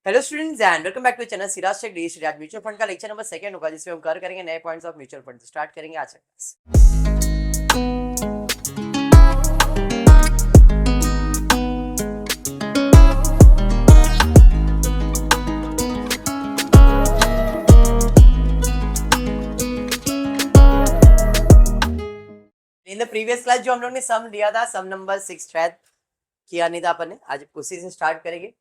Hello students and welcome back to channel Siraj tech D. आज mutual fund का lecture number second होगा जिसमें हम कवर करेंगे नए points of mutual fund. Start करेंगे आज से। इन द प्रीवियस क्लास जो हम लोग ने सम लिया था, सम नंबर 6 शायद किया नहीं था अपन ने, आज उसी से स्टार्ट करेंगे।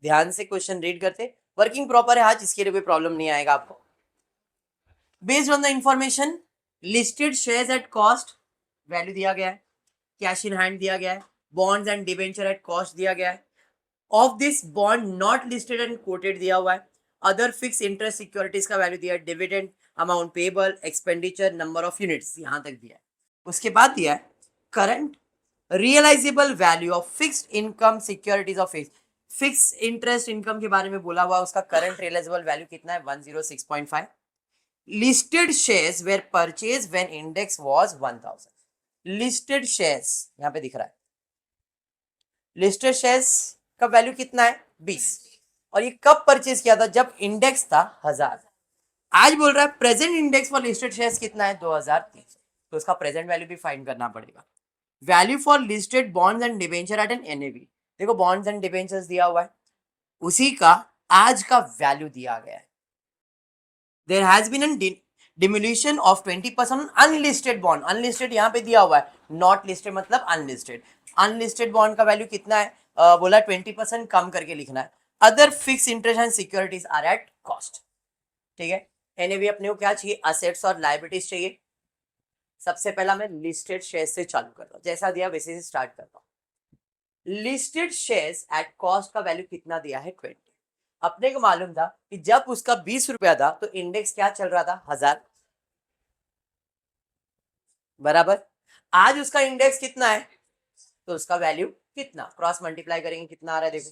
ध्यान से क्वेश्चन रीड करते, वर्किंग प्रॉपर है आज, इसके लिए कोई प्रॉब्लम नहीं आएगा आपको। Based on the information listed shares at cost, value दिया गया है, कैश इन हैंड दिया गया है, bonds and debenture at cost दिया गया है, of this bond not listed and coated दिया हुआ है, अदर फिक्स इंटरेस्ट सिक्योरिटीज का वैल्यू दिया है, dividend amount payable, expenditure, number of units यहां तक दिया है। उसके बाद दिया है current realisable value of fixed income securities of fix interest income के बारे में बोला हुआ, उसका करंट रियलाइजेबल वैल्यू कितना है 106.5। Listed shares were purchase when index was 1000। Listed shares यहां पे दिख रहा है, लिस्टेड शेयर्स का वैल्यू कितना है 20, और ये कब परचेज किया था जब इंडेक्स था 1000। आज बोल रहा है present index for listed shares कितना है 2300, तो उसका प्रेजेंट वैल्यू भी फाइंड करना पड़ेगा। Value for listed bonds and debenture at an NAV, देखो बॉन्ड्स एंड डिबेंचर्स दिया हुआ है, उसी का आज का वैल्यू दिया गया है। There has been an diminution of 20% unlisted bond, unlisted यहाँ पे दिया हुआ है, नॉट लिस्टेड मतलब अनलिस्टेड। अनलिस्टेड बॉन्ड का वैल्यू कितना है, बोला 20% कम करके लिखना है। Other fix interest and securities are at cost. ठीक है, एनएवी अपने को क्या चाहिए, असेट्स और लायबिलिटीज चाहिए। सबसे पहला मैं लिस्टेड शेयर से चालू करता हूँ, जैसा दिया वैसे से स्टार्ट करता हूँ। लिस्टेड शेयर्स एट कॉस्ट का वैल्यू कितना दिया है 20। अपने को मालूम था कि जब उसका 20 रुपया था तो इंडेक्स क्या चल रहा था 1000, बराबर। आज उसका इंडेक्स कितना है तो उसका वैल्यू कितना, क्रॉस मल्टीप्लाई करेंगे कितना आ रहा है देखो,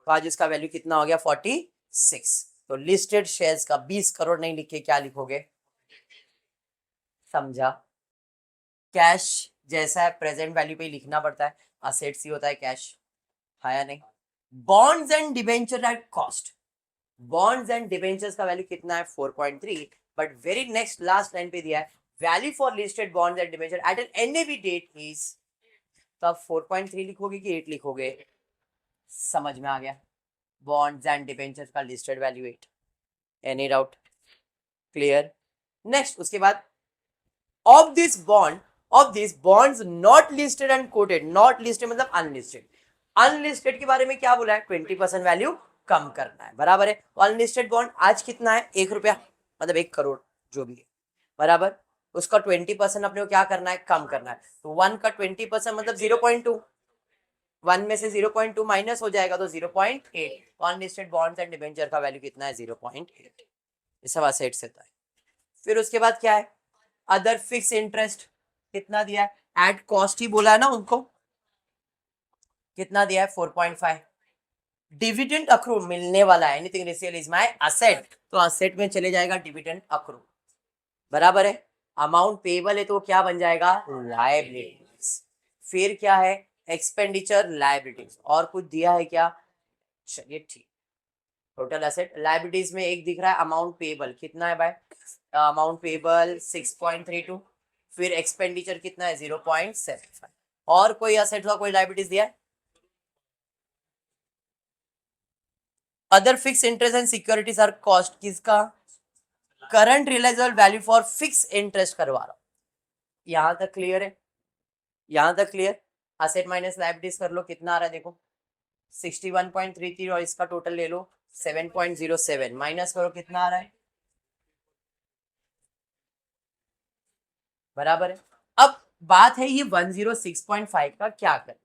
तो आज उसका वैल्यू कितना हो गया 46। तो लिस्टेड शेयर्स का 20 करोड़ नहीं लिख के क्या लिखोगे, समझा। कैश जैसा है प्रेजेंट वैल्यू पे ही लिखना पड़ता है, असेट्स ही होता है कैश, है या नहीं। Bonds and debenture at cost, bonds and debentures का वैल्यू कितना है 4.3, but very next last line पे दिया है value for listed bonds and debenture at an NAV date is, तो आप 4.3 लिखोगे कि 8 लिखोगे, समझ में आ गया। बॉन्ड्स एंड डिबेंचर्स का listed value 8, any doubt, clear. Next उसके बाद of this bonds not listed and coated, not listed मतलब अनलिस्टेड, अनलिस्टेड के बारे में क्या बोला है 20% वैल्यू कम करना है, बराबर है। अनलिस्टेड बॉन्ड आज कितना है 1 रुपया, मतलब 1 करोड़ जो भी है, बराबर। उसका 20% अपने को क्या करना है, कम करना है। तो 1 का 20% मतलब 0.2, 1 में से 0.2 माइनस हो जाएगा तो 0.8। अनलिस्टेड बॉन्ड्स एंड डिबेंचर का वैल्यू कितना है 0.8, ये सब असेट्स होता है। फिर उसके बाद क्या है, अदर फिक्स इंटरेस्ट कितना दिया है, एट कॉस्ट ही बोला है ना उनको, कितना दिया है 4.5। डिविडेंड अक्रू मिलने वाला है, anything received is my asset, तो असेट में चले जाएगा डिविडेंड अक्रू, बराबर है। अमाउंट पेबल है तो क्या बन जाएगा लायबिलिटीज। फिर क्या है, एक्सपेंडिचर लायबिलिटीज, और कुछ दिया है क्या, चलिए ठीक। टोटल एसेट लायबिलिटीज में एक दिख रहा है अमाउंट पेबल, कितना है भाई, अमाउंट पेबल 6.32, फिर एक्सपेंडिचर कितना है 0.75, और कोई असेट का कोई लायबिलिटीज दिया है। Other fix interest and securities are cost, किसका, current realisable value for fix interest करवा रहा हूं। यहां तक क्लियर है, यहां तक क्लियर। असेट माइनस लायबिलिटीज कर लो, कितना आ रहा है देखो 61.33, और इसका टोटल ले लो 7.07, माइनस करो कितना आ रहा है, बराबर है। अब बात है ये 106.5 का क्या करें,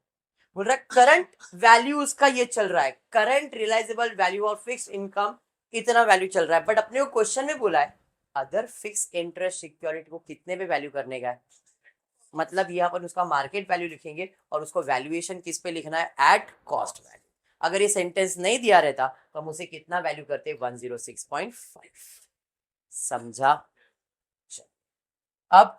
बोल रहा है करंट वैल्यू उसका ये चल रहा है, करंट रियलाइजेबल वैल्यू और फिक्स इनकम इतना वैल्यू चल रहा है, बट अपने को क्वेश्चन में बोला है अदर फिक्स इंटरेस्ट सिक्योरिटी को कितने पे वैल्यू करने का है, मतलब यहाँ पर उसका मार्केट वैल्यू लिखेंगे और उसको वैल्यूएशन किस पे लिखना है, एट कॉस्ट वैल्यू। अगर ये सेंटेंस नहीं दिया रहता तो हम उसे कितना वैल्यू करते 106.5, समझा। अब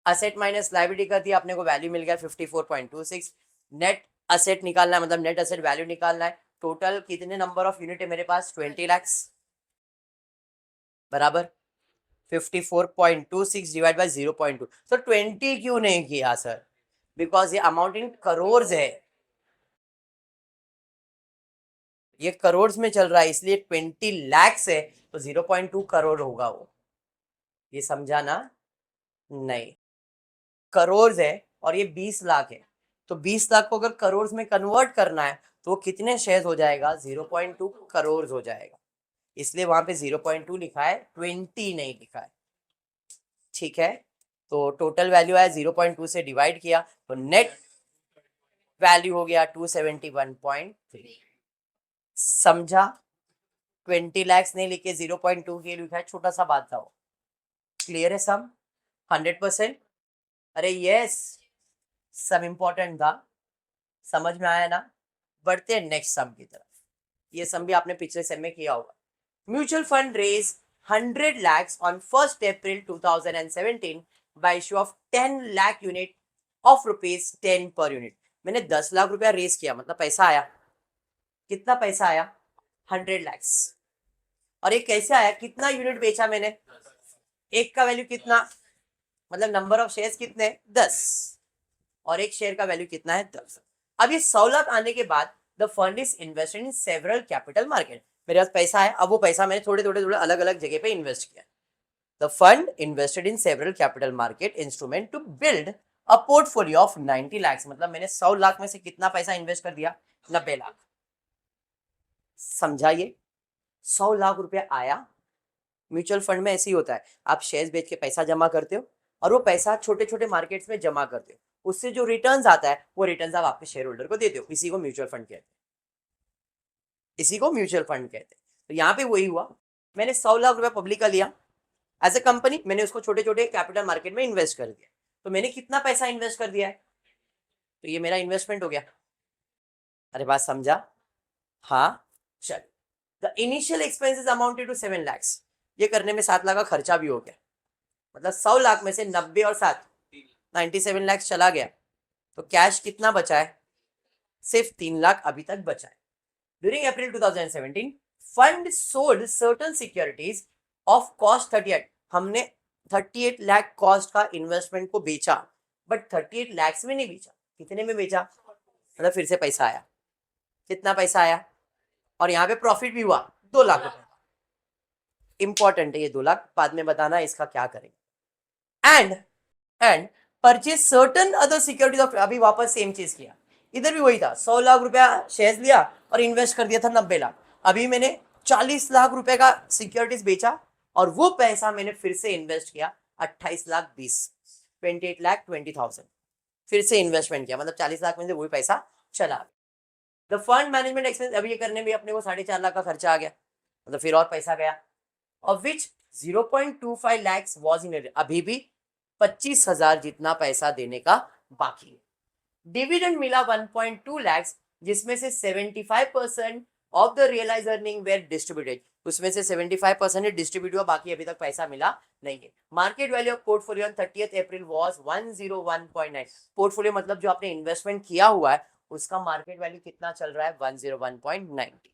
असेट माइनस लायबिलिटी कर दिया, अपने को वैल्यू मिल गया 54.26। नेट असेट निकालना है, मतलब नेट असेट वैल्यू निकालना है, टोटल कितने नंबर ऑफ यूनिट है मेरे पास? 20 lakhs बराबर 54.26 डिवाइड बाय 0.2। तो 20 क्यों नहीं किया सर? बिकॉज ये अमाउंट इन करोड़ है, ये करोड़ में चल रहा है, इसलिए 20 lakhs है तो 0.2 करोड़ होगा वो। ये समझा ना? नहीं, करोड़ है और ये 20 लाख है, तो 20 लाख को अगर करोड़ में कन्वर्ट करना है तो कितने शेयर हो जाएगा? 0.2 करोड़ हो जाएगा, इसलिए वहां पे 0.2 लिखा है, 20 नहीं लिखा है। ठीक है, तो टोटल वैल्यू आया 0.2 से डिवाइड किया तो नेट वैल्यू हो गया 271.3। समझा? 20 lakhs नहीं लिखे 0.2 के लिखा है, छोटा सा बात था वो। क्लियर है सम? 100%? अरे यस, सम इंपॉर्टेंट था, समझ में आया ना? बढ़ते हैं नेक्स्ट सम की तरफ। ये सम भी आपने पिछले सेम में किया होगा। Mutual fund raise 100 lakhs on 1st April 2017 by issue of 10 lakh unit of rupees 10 per unit। मैंने 10 लाख रुपया रेज किया, मतलब पैसा आया, कितना पैसा आया? 100 lakhs। और ये कैसे आया? कितना यूनिट बेचा मैंने? एक का वैल्यू कितना, मतलब नंबर ऑफ शेयर्स कितने? 10, और एक शेयर का वैल्यू कितना है? 10। अब ये 100 लाख आने के बाद the fund is invested in several capital market. मेरे पास पैसा है, अब वो पैसा मैंने थोड़े थोड़े थोड़े अलग अलग जगह पे इन्वेस्ट किया। The fund invested in several capital market instrument to build a portfolio of 90 lakhs। मतलब मैंने 100 लाख में से कितना पैसा इन्वेस्ट कर दिया? 90 लाख। समझा? ये 100 लाख रुपया आया। म्यूचुअल फंड में ऐसे ही होता है, आप शेयर्स बेच के पैसा जमा करते हो और वो पैसा छोटे छोटे मार्केट्स में जमा करते हो, उससे जो रिटर्न्स आता है वो रिटर्न्स आप आपके शेयर होल्डर को देते हो। इसी को म्यूचुअल फंड कहते हैं, इसी को म्यूचुअल फंड कहते हैं। तो यहाँ पे वही हुआ, मैंने 100 लाख रुपया पब्लिक का लिया एज ए कंपनी, मैंने उसको छोटे छोटे कैपिटल मार्केट में इन्वेस्ट कर दिया। तो मैंने कितना पैसा इन्वेस्ट कर दिया है? तो ये मेरा इन्वेस्टमेंट हो गया। अरे बात समझा? हाँ, चल। The initial expenses amounted to 7 lakhs। ये करने में 7 लाख का खर्चा भी हो गया, मतलब 100 लाख में से 90 और 7 97 लाख चला गया। तो कैश कितना बचा है? सिर्फ 3 लाख अभी तक बचा है। During April 2017 fund sold certain securities of cost 38। हमने 38 लाख कॉस्ट का इन्वेस्टमेंट को बेचा, बट 38 lakhs में नहीं बेचा। कितने में बेचा? मतलब फिर से पैसा आया। कितना पैसा आया? और यहाँ पे प्रॉफिट भी हुआ 2 लाख रुपए। इंपॉर्टेंट है ये 2 लाख, बाद में बताना इसका क्या करेंगे। And purchase certain other securities of. अभी वापस सेम चीज किया, इधर भी वही था, 100 लाख रुपया शेयर लिया और इन्वेस्ट कर दिया था 90 लाख। अभी मैंने 40 लाख रुपए का सिक्योरिटीज बेचा और वो पैसा मैंने फिर से इन्वेस्ट किया 28 लाख 20 28 लाख 20,000 फिर से इन्वेस्टमेंट किया, मतलब 40 लाख में से वही पैसा चला। द फंड मैनेजमेंट एक्सपेंस, अभी ये करने में अपने को 4.5 लाख का खर्चा आ गया, मतलब फिर और पैसा गया, of which 0.25 lakhs was in. अभी भी 25,000 जितना पैसा देने का बाकी है। डिविडेंड मिला 1.2 lakhs, जिसमें से 75% of the realise earning were distributed. उसमें से 75% डिस्ट्रीब्यूट हुआ, बाकी अभी तक पैसा मिला नहीं है। Market value of portfolio on 30th April was 101.9। Portfolio मतलब जो आपने इन्वेस्टमेंट किया हुआ है उसका मार्केट वैल्यू कितना चल रहा है? 101.90।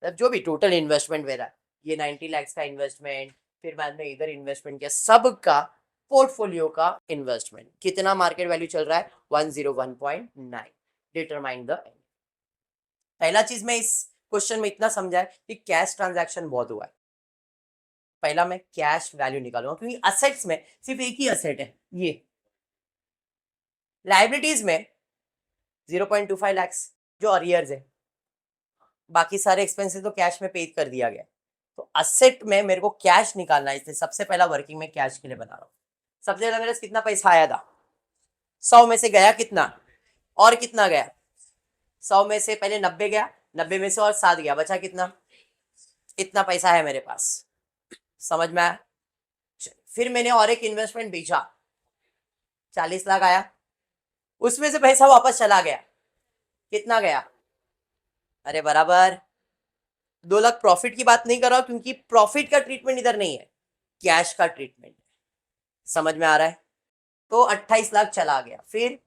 मतलब जो भी टोटल इन्वेस्टमेंट मेरा, ये 90 lakhs का इन्वेस्टमेंट, फिर बाद में इधर इन्वेस्टमेंट किया, सबका पोर्टफोलियो का इन्वेस्टमेंट कितना मार्केट वैल्यू चल रहा है? 101.9। Determine the end. पहला चीज मैं इस क्वेश्चन में इतना समझा है कि कैश ट्रांजैक्शन बहुत हुआ है। पहला मैं कैश वैल्यू निकालूंगा, क्योंकि असेट्स में सिर्फ एक ही असेट है ये। लाइबिलिटीज में 0.25 lakhs जो अरियर्स है, बाकी सारे एक्सपेंसेस तो कैश में पे कर दिया गया। तो असेट में मेरे को कैश निकालना है, इसलिए सबसे पहला वर्किंग में कैश के लिए बना रहा हूँ। सबसे पहले मेरे पास कितना पैसा आया था? 100 में से गया कितना और कितना गया? 100 में से पहले 90 गया, 90 में से और 7 गया, बचा कितना? इतना पैसा है मेरे पास। समझ में आया? फिर मैंने और एक इन्वेस्टमेंट बेचा, 40 लाख आया, उसमें से पैसा वापस चला गया, कितना गया? अरे बराबर 2 लाख। प्रॉफिट की बात नहीं कर रहा हूं, क्योंकि प्रॉफिट का ट्रीटमेंट इधर नहीं है, कैश का ट्रीटमेंट है। समझ में आ रहा है? तो 28 लाख चला गया। फिर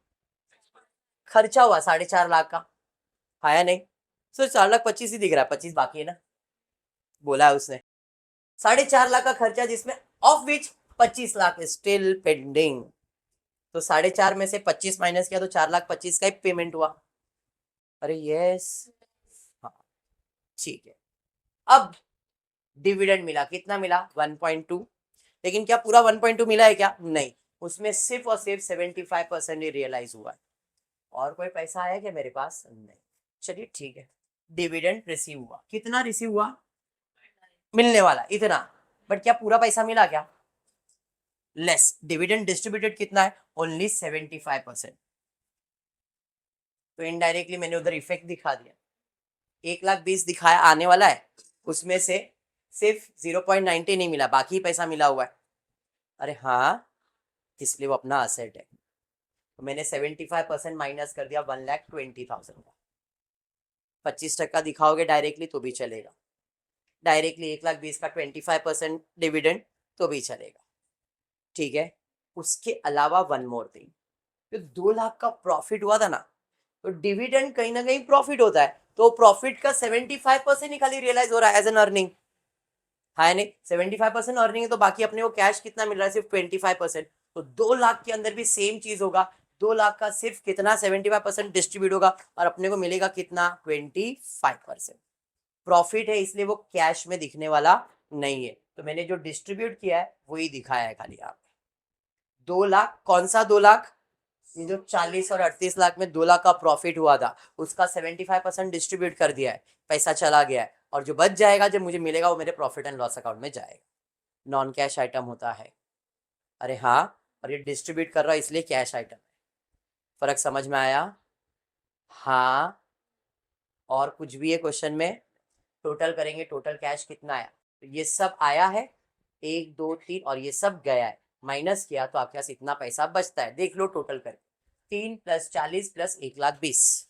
खर्चा हुआ 4.5 लाख का, आया नहीं, तो 4,25,000 ही दिख रहा है, 25 बाकी है ना, बोला है उसने। 4.5 लाख का खर्चा जिसमें of which 25 lakh still pending. तो 4.5 में से 25 माइनस किया तो 4,25,000 का ही पेमेंट हुआ। अरे यस, हाँ ठीक है। अब डिविडेंड मिला, कितना मिला 1.2। लेकिन क्या पूरा 1.2 मिला है क्या? नहीं, उसमें सिर्फ और सिर्फ 75% ही रियलाइज हुआ है। और कोई पैसा आया क्या मेरे पास? नहीं। चलिए ठीक है, डिविडेंड रिसीव हुआ, कितना रिसीव हुआ? मिलने वाला इतना, बट क्या पूरा पैसा मिला क्या? लेस। डिविडेंड डिस्ट्रीब्यूटेड कितना है? ओनली 75%। तो इनडायरेक्टली मैंने उधर इफेक्ट दिखा दिया। 1,20,000 दिखाया आने वाला है, उसमें से सिर्फ 0.90 नहीं मिला, बाकी पैसा मिला हुआ है। अरे हाँ, इसलिए वो अपना असेट है। तो मैंने 75% माइनस कर दिया 1,20,000 का। 25% दिखाओगे डायरेक्टली तो भी चलेगा, डायरेक्टली 1,20,000 का 25% डिविडेंड तो भी चलेगा, ठीक है। उसके अलावा वन मोर थिंग, तो 2 लाख का प्रॉफिट हुआ था ना, तो डिविडेंड कहीं ना कहीं प्रॉफिट होता है, तो प्रॉफिट का 75% ही खाली रियलाइज हो रहा है एज एन अर्निंग, है नहीं? 75% अर्निंग है, तो बाकी अपने को कैश कितना मिल रहा है? सिर्फ 25%। तो 2 लाख के अंदर भी सेम चीज होगा, 2 लाख का सिर्फ कितना 75% डिस्ट्रीब्यूट होगा और अपने को मिलेगा कितना 25%। प्रॉफिट है इसलिए वो कैश में दिखने वाला नहीं है, तो मैंने जो डिस्ट्रीब्यूट किया है वही दिखाया है खाली यहाँ पे। 2 लाख, कौन सा 2 लाख? ये जो 40 और 38 लाख में 2 लाख का प्रॉफिट हुआ था, उसका 75% डिस्ट्रीब्यूट कर दिया है, पैसा चला गया है, और जो बच जाएगा जब मुझे मिलेगा वो मेरे प्रॉफिट एंड लॉस अकाउंट में जाएगा, नॉन कैश आइटम होता है। अरे हाँ, और ये डिस्ट्रीब्यूट कर रहा है इसलिए कैश आइटम है। फर्क समझ में आया? हाँ। और कुछ भी है क्वेश्चन में? टोटल करेंगे, टोटल कैश कितना आया? तो ये सब आया है 1 2 3 और ये सब गया है, माइनस किया तो आपके पास इतना पैसा बचता है। देख लो टोटल करके, 3 + 40 + 1,20,000,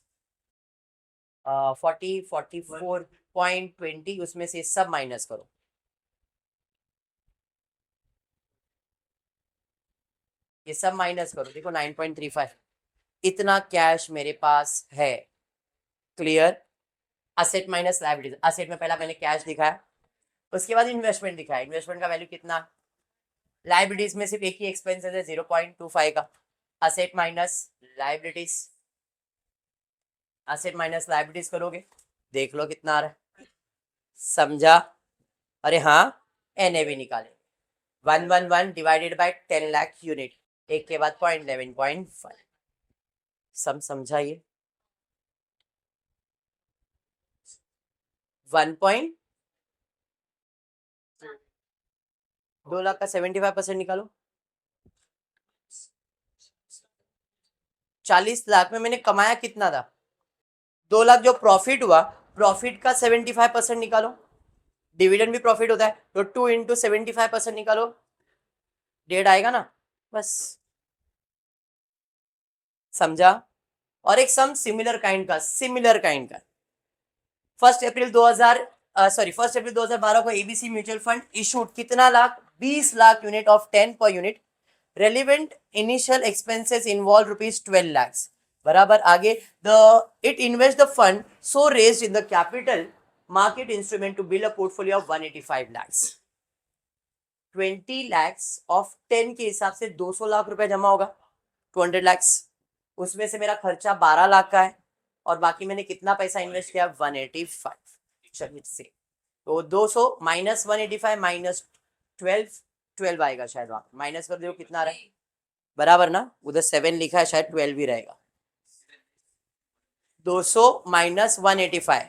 44.20, उसमें से सब माइनस करो। ये सब माइनस करो, देखो 9.35 इतना कैश मेरे पास है। Clear? Asset minus liabilities, asset में पहला मैंने कैश दिखाया, उसके बाद इन्वेस्टमेंट दिखाया। इन्वेस्टमेंट का वैल्यू कितना? लायबिलिटीज में सिर्फ एक ही एक्सपेंसेस है 0.25 का, asset minus liabilities, asset minus liabilities करोगे, देख लो कितना आ रहा है, समझा? अरे हाँ, एनएवी निकाले 111 डिवाइडेड बाय 10 लाख यूनिट, एक के बाद 0.11.5, समझाइए। 2 लाख का 75% निकालो, 40 लाख में मैंने कमाया कितना था? 2 लाख जो प्रॉफिट हुआ, प्रॉफिट का 75% निकालो, डिविडेंड भी प्रॉफिट होता है, तो 2 × 75% निकालो, 1.5 आएगा ना, बस। समझा? और एक सम सिमिलर काइंड का, 1 अप्रैल 2012 को एबीसी म्यूचुअल फंड इशूड कितना lakh? 20 lakh unit of 10 per unit, relevant initial expenses involve ₹12 lakhs, बराबर। आगे, the it invest the fund so raised in the capital market instrument to build a portfolio of 185 lakhs। 20 lakhs of 10 के हिसाब से 200 लाख रुपए जमा होगा, 200 lakhs। उसमें से मेरा खर्चा 12 लाख का है और बाकी मैंने कितना पैसा इन्वेस्ट किया? 185। चलिए से, तो 200 माइनस 185 माइनस 12 आएगा शायद, वहां माइनस कर दो, कितना आ रहा है? बराबर ना, उधर 7 लिखा है, शायद 12 ही रहेगा। 200 माइनस 185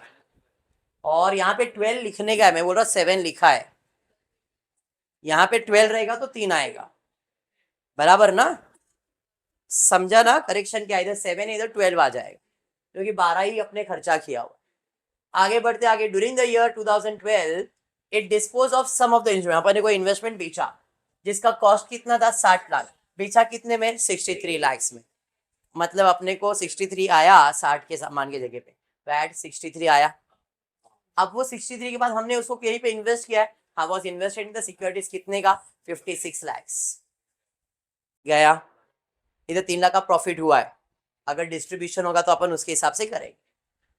और यहाँ पे 12 लिखने का है, मैं बोल रहा 7 लिखा है, यहाँ पे 12 रहेगा तो 3 आएगा, बराबर ना? समझा ना? करेक्शन क्या, इधर 7 इधर 12 आ जाएगा, क्योंकि 12 ही अपने खर्चा किया हुआ। आगे बढ़ते, आगे, during the year 2012 it dispose of some of the instrument, अपने को इन्वेस्टमेंट बेचा जिसका कॉस्ट कितना था? 60 लाख, बेचा कितने में? 63 lakhs में, मतलब अपने को 63 आया 60 के सामान की जगह पे, तो एड 63 आया। अब वो 63 के बाद हमने उसको कहीं पे इन्वेस्ट किया है, हाँ, was invested in the securities, कितने का? 56 lakhs गया। इधर 3 लाख का प्रॉफिट हुआ है, अगर डिस्ट्रीब्यूशन होगा तो अपन उसके हिसाब से करेंगे।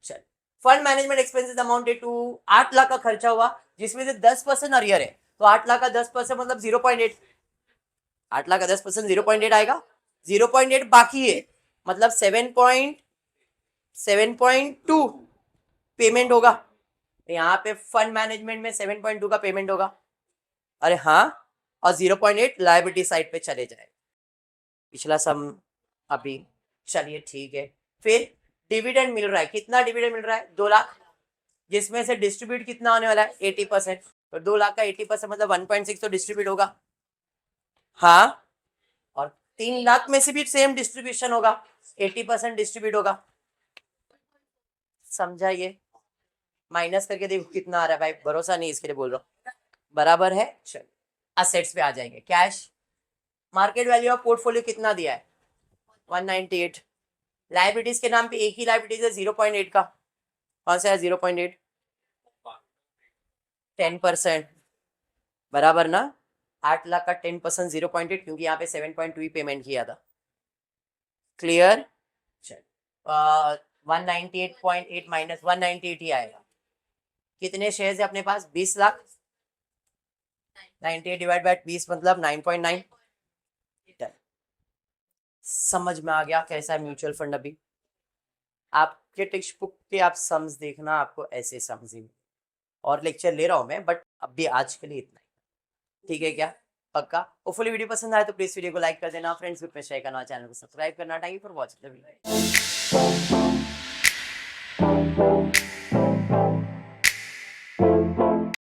चल, fund management expenses amounted to 8 lakh का खर्चा हुआ जिसमें से 10% अरियर है, तो 8 लाख का 10% मतलब 0.8, 8 लाख का 10% 0.8 आएगा, 0.8 बाकी है मतलब 7.2 पेमेंट होगा। यहाँ पे फंड मैनेजमेंट में 7.2 का पेमेंट होगा, अरे हाँ, और 0.8 लायबिलिटी साइड पे चले जाए। पिछला सम अभी चलिए ठीक है। फिर डिविडेंड मिल रहा है, कितना डिविडेंड मिल रहा है? 2 लाख, जिसमें से डिस्ट्रीब्यूट कितना होने वाला है? 80%। तो 2 लाख का 80% मतलब 1.6 तो डिस्ट्रीब्यूट होगा, हाँ, और 3 लाख में से भी सेम डिस्ट्रीब्यूशन होगा, 80% डिस्ट्रीब्यूट होगा। समझाइए, माइनस करके देखो कितना आ रहा है भाई, भरोसा नहीं इसके लिए बोल रहा हूँ, बराबर है। चल असेट्स पे आ जाएंगे। Cash market value of portfolio कितना दिया है? 198। लाइबिलिटीज के नाम पे एक ही लाइबिलिटीज है 0.8 का, कौन सा है? 0.8, 10%, बराबर ना? 8 लाख का 10% 0.8, क्योंकि यहाँ पे 7.2 ही पेमेंट किया था। क्लियर? चल 198.8 माइनस 198 ही आएगा। कितने शेयर्स है अपने पास? 20 लाख, 98 डिवाइड बाय 20 मतलब 9.9। समझ में आ गया कैसा है म्यूचुअल फंड? अभी आपके टेक्स्ट बुक के आप सम्स देखना, आपको ऐसे सम्स ही, और लेक्चर ले रहा हूँ मैं, बट अभी आज के लिए इतना ही, ठीक है क्या? पक्का? होपफुली वीडियो पसंद आए तो प्लीज वीडियो को लाइक कर देना, फ्रेंड्स ग्रुप में शेयर करना, चैनल को सब्सक्राइब करना। Thank you for watching the video.